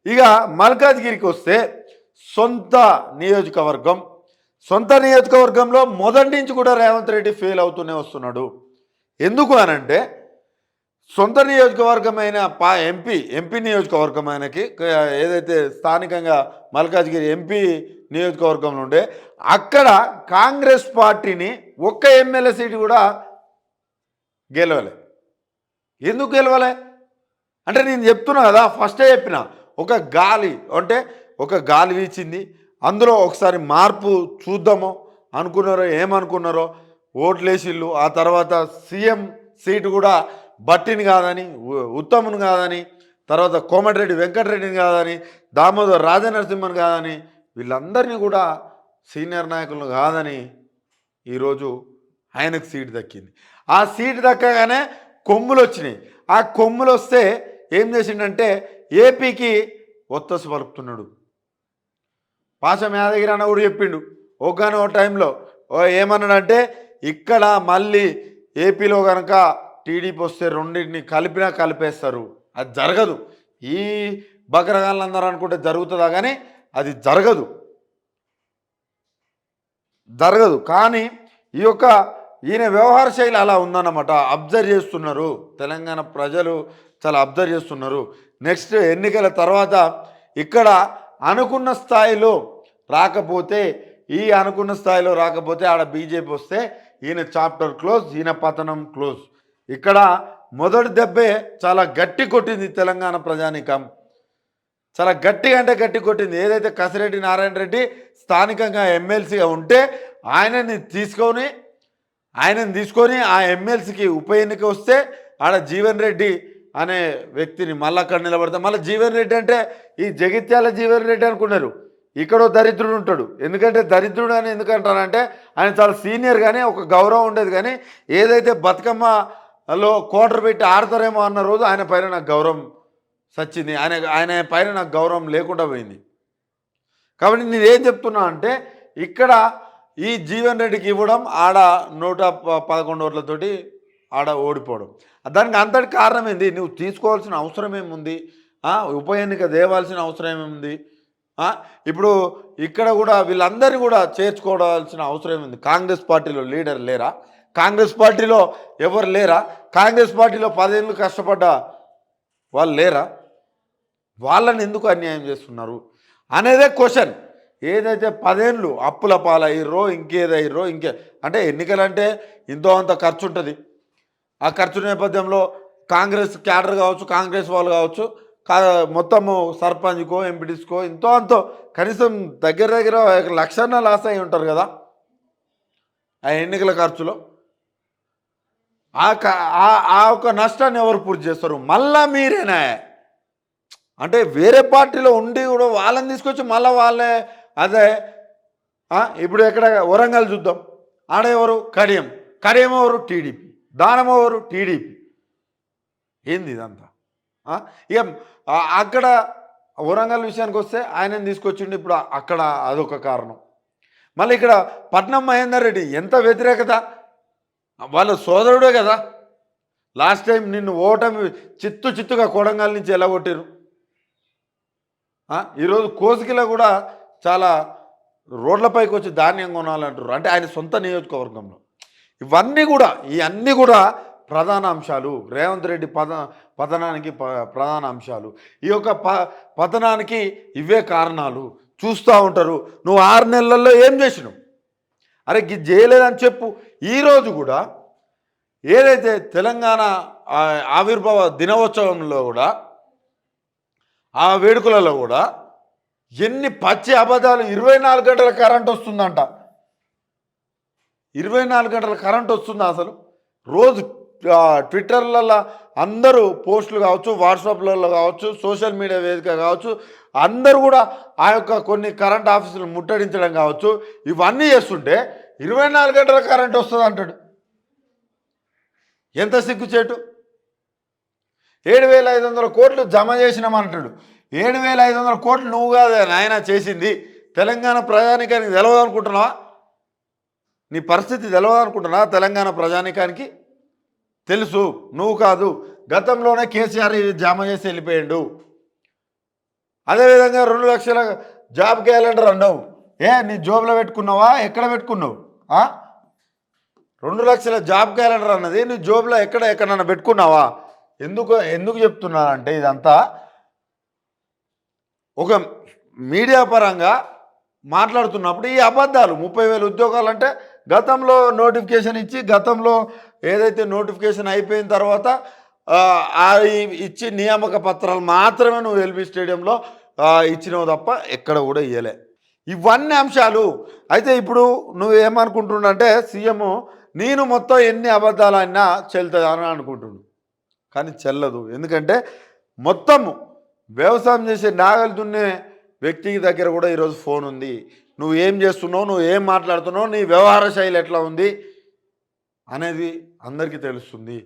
ఇక మల్కాజ్గిరికి వస్తే సొంత నియోజకవర్గం సొంత నియోజకవర్గంలో మొదటి నుంచి కూడా రేవంత్ రెడ్డి ఫెయిల్ అవుతూనే వస్తున్నాడు. ఎందుకు అనంటే సొంత నియోజకవర్గమైన ఎంపీ నియోజకవర్గం ఆయనకి ఏదైతే స్థానికంగా మల్కాజ్గిరి ఎంపీ నియోజకవర్గంలో ఉండే అక్కడ కాంగ్రెస్ పార్టీని ఒక్క ఎమ్మెల్యే సీటు కూడా గెలవలే. ఎందుకు గెలవలే అంటే నేను చెప్తున్నా కదా, ఫస్టే చెప్పిన ఒక గాలి అంటే ఒక గాలి వీచింది, అందులో ఒకసారి మార్పు చూద్దాము అనుకున్నారో ఏమనుకున్నారో ఓట్లేసిళ్ళు. ఆ తర్వాత సీఎం సీటు కూడా బట్టిని కాదని, ఉత్తమ్ను కాదని, తర్వాత కోమటిరెడ్డి వెంకటరెడ్డిని కాదని, దామోదర్ రాజనరసింహన్ కాదని, వీళ్ళందరినీ కూడా సీనియర్ నాయకులను కాదని ఈరోజు ఆయనకు సీటు దక్కింది. ఆ సీటు దక్కగానే కొమ్ములు వచ్చినాయి. ఆ కొమ్ములు వస్తే ఏం చేసిండంటే ఏపీకి ఒత్తసు పలుకుతున్నాడు. పాశం యాదగిరి అన్న కూడా చెప్పిండు ఒకనో టైంలో ఏమన్నాడంటే ఇక్కడ మళ్ళీ ఏపీలో కనుక టీడీపీ వస్తే రెండింటిని కలిపినా కలిపేస్తారు, అది జరగదు. ఈ బకరగాళ్ళు అందరూ అనుకుంటే జరుగుతుందా, కానీ అది జరగదు. కానీ ఈ యొక్క ఈయన వ్యవహార శైలి అలా ఉందన్నమాట. అబ్జర్వ్ చేస్తున్నారు, తెలంగాణ ప్రజలు చాలా అబ్జర్వ్ చేస్తున్నారు. నెక్స్ట్ ఎన్నికల తర్వాత ఇక్కడ అనుకున్న స్థాయిలో రాకపోతే ఆడ బీజేపీ వస్తే ఈయన చాప్టర్ క్లోజ్, ఈయన పతనం క్లోజ్. ఇక్కడ మొదటి దెబ్బే చాలా గట్టి కొట్టింది తెలంగాణ ప్రజానీకం. చాలా గట్టిగా అంటే గట్టి కొట్టింది. ఏదైతే కసిరెడ్డి నారాయణ రెడ్డి స్థానికంగా ఎమ్మెల్సీగా ఉంటే ఆయనని తీసుకొని ఆ ఎమ్మెల్సీకి ఉప ఎన్నిక వస్తే ఆడ జీవన్ రెడ్డి అనే వ్యక్తిని మళ్ళీ అక్కడ నిలబడతాం. మళ్ళీ జీవన్ రెడ్డి అంటే ఈ జగిత్యాల జీవన్ రెడ్డి అనుకున్నారు. ఇక్కడో దరిద్రుడు ఉంటాడు. ఎందుకంటే దరిద్రుడు అని ఎందుకంటారంటే ఆయన చాలా సీనియర్, కానీ ఒక గౌరవం ఉండేది. కానీ ఏదైతే బతుకమ్మలో కోటర్ పెట్టి ఆడతారేమో అన్న రోజు ఆయన పైన నాకు గౌరవం సచ్చింది, ఆయన పైన నాకు గౌరవం లేకుండా పోయింది. కాబట్టి నేను ఏం చెప్తున్నా అంటే ఇక్కడ ఈ జీవన్ రెడ్డికి ఇవ్వడం, ఆడ 111 ఓట్లతోటి ఆడ ఓడిపోవడం, దానికి అంతటి కారణం ఏంది? నువ్వు తీసుకోవాల్సిన అవసరం ఏముంది? ఉప ఎన్నిక దేవాల్సిన అవసరం ఏముంది? ఇప్పుడు ఇక్కడ కూడా వీళ్ళందరినీ కూడా చేర్చుకోవాల్సిన అవసరం ఏముంది? కాంగ్రెస్ పార్టీలో లీడర్ లేరా? కాంగ్రెస్ పార్టీలో ఎవరు లేరా? కాంగ్రెస్ పార్టీలో 10 ఏళ్ళు కష్టపడ్డ వాళ్ళు లేరా? వాళ్ళని ఎందుకు అన్యాయం చేస్తున్నారు అనేదే క్వశ్చన్. ఏదైతే 10 ఏళ్ళు అప్పుల పాలయ్యారో ఇంకేదయ్యారో అంటే ఎన్నికలంటే ఎంతో అంత ఖర్చు ఉంటుంది. ఆ ఖర్చు నేపథ్యంలో కాంగ్రెస్ క్యాడర్ కావచ్చు, కాంగ్రెస్ వాళ్ళు కావచ్చు, మొత్తము సర్పంచ్కో ఎంపీటీస్కో ఎంతో అంతో కనీసం దగ్గర 1 లక్షన్న లాస్ అయి ఉంటారు కదా ఆ ఎన్నికల ఖర్చులో. ఆ ఒక నష్టాన్ని ఎవరు పూర్తి చేస్తారు? మళ్ళా మీరేనా? అంటే వేరే పార్టీలో ఉండి కూడా వాళ్ళని తీసుకొచ్చి మళ్ళీ వాళ్ళే అదే. ఇప్పుడు ఎక్కడ వరంగల్ చూద్దాం, ఆడ ఎవరు? కడియం ఎవరు? టీడీపీ. దానం ఎవరు? టీడీపీ. ఏంది ఇదంతా? ఇక అక్కడ వరంగల్ విషయానికి వస్తే ఆయనని తీసుకొచ్చిండు. ఇప్పుడు అక్కడ అదొక కారణం. మళ్ళీ ఇక్కడ పట్నం మహేందర్ రెడ్డి ఎంత వ్యతిరేకత, వాళ్ళ సోదరుడే కదా. లాస్ట్ టైం నిన్ను ఓటమి చిత్తుగా కొడంగల్ నుంచి ఎలా కొట్టారు. ఈరోజు కోసికిలో కూడా చాలా రోడ్లపైకి వచ్చి ధాన్యం కొనాలంటారు, అంటే ఆయన సొంత నియోజకవర్గంలో. ఇవన్నీ కూడా ప్రధాన అంశాలు, రేవంత్ రెడ్డి పతనానికి ప్రధాన అంశాలు. ఈ యొక్క పతనానికి ఇవే కారణాలు. చూస్తూ ఉంటారు. నువ్వు 6 నెలల్లో ఏం చేసినావు? అరే ఇది చేయలేదని చెప్పు. ఈరోజు కూడా ఏదైతే తెలంగాణ ఆవిర్భావ దినోత్సవంలో కూడా ఆ వేడుకలలో కూడా ఎన్ని పచ్చి అబద్ధాలు. 24 గంటల కరెంట్ వస్తుందంట. 24 గంటల కరెంట్ వస్తుందా అసలు? రోజు ట్విట్టర్లలో అందరూ పోస్టులు కావచ్చు, వాట్సాప్లలో కావచ్చు, సోషల్ మీడియా వేదిక కావచ్చు, అందరూ కూడా ఆ యొక్క కొన్ని కరెంట్ ఆఫీసులు ముట్టడించడం కావచ్చు, ఇవన్నీ చేస్తుంటే 24 గంటల కరెంట్ వస్తుంది అంటాడు. ఎంత సిగ్గుచేటు. 7,500 కోట్లు జమ చేసినామంటాడు. 7,500 కోట్లు నువ్వు కాదు నాయన చేసింది. తెలంగాణ ప్రజానీకానికి తెలియదు అనుకుంటున్నావా? నీ పరిస్థితి తెలియదు అనుకుంటున్నావా? తెలంగాణ ప్రజానీకానికి తెలుసు, నువ్వు కాదు. గతంలోనే కేసీఆర్ జమ చేసి వెళ్ళిపోయాడు. అదేవిధంగా 2 లక్షల జాబ్ క్యాలెండర్ అన్నావు. నీ జోబులో పెట్టుకున్నావా, ఎక్కడ పెట్టుకున్నావు? 2 లక్షల జాబ్ క్యాలెండర్ అన్నది నీ జోబులో ఎక్కడన్నా పెట్టుకున్నావా? ఎందుకు చెప్తున్నానంటే ఇదంతా ఒక మీడియా పరంగా మాట్లాడుతున్నప్పుడు ఈ అబద్ధాలు 30,000 ఉద్యోగాలు అంటే గతంలో నోటిఫికేషన్ ఇచ్చి గతంలో ఏదైతే నోటిఫికేషన్ అయిపోయిన తర్వాత ఇచ్చి నియామక పత్రాలు మాత్రమే నువ్వు ఎల్బీ స్టేడియంలో ఇచ్చినావు తప్ప ఎక్కడ కూడా ఇవ్వలే. ఇవన్నీ అంశాలు అయితే ఇప్పుడు నువ్వు ఏమనుకుంటున్నావంటే సీఎం నేను మొత్తం ఎన్ని అబద్ధాలు అయినా చెల్లుతుందని అనుకుంటున్నాను, కానీ చెల్లదు. ఎందుకంటే మొత్తము వ్యవసాయం చేసే నాగలు దున్నే వ్యక్తికి దగ్గర కూడా ఈరోజు ఫోన్ ఉంది. నువ్వు ఏం చేస్తున్నావు, నువ్వు ఏం మాట్లాడుతున్నావు, నీ వ్యవహార శైలి ఎట్లా ఉంది అనేది అందరికీ తెలుస్తుంది.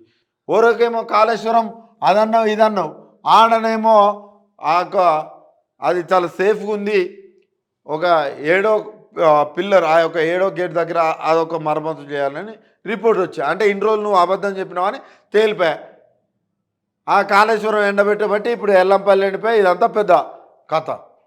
ఓరకేమో కాళేశ్వరం అదన్నావు ఇదన్నావు, ఆడనేమో అది చాలా సేఫ్గా ఉంది, ఒక 7వ పిల్లర్ ఆ యొక్క 7వ గేట్ దగ్గర అదొక మరమ్మతు చేయాలని రిపోర్ట్ వచ్చాయి. అంటే ఇన్ని రోజులు నువ్వు అబద్ధం చెప్పినావని తేలిపా. ఆ కాళేశ్వరం ఎండబెట్టబట్టి ఇప్పుడు ఎల్లంపల్లి ఎండిపోయి ఇదంతా పెద్ద కథ.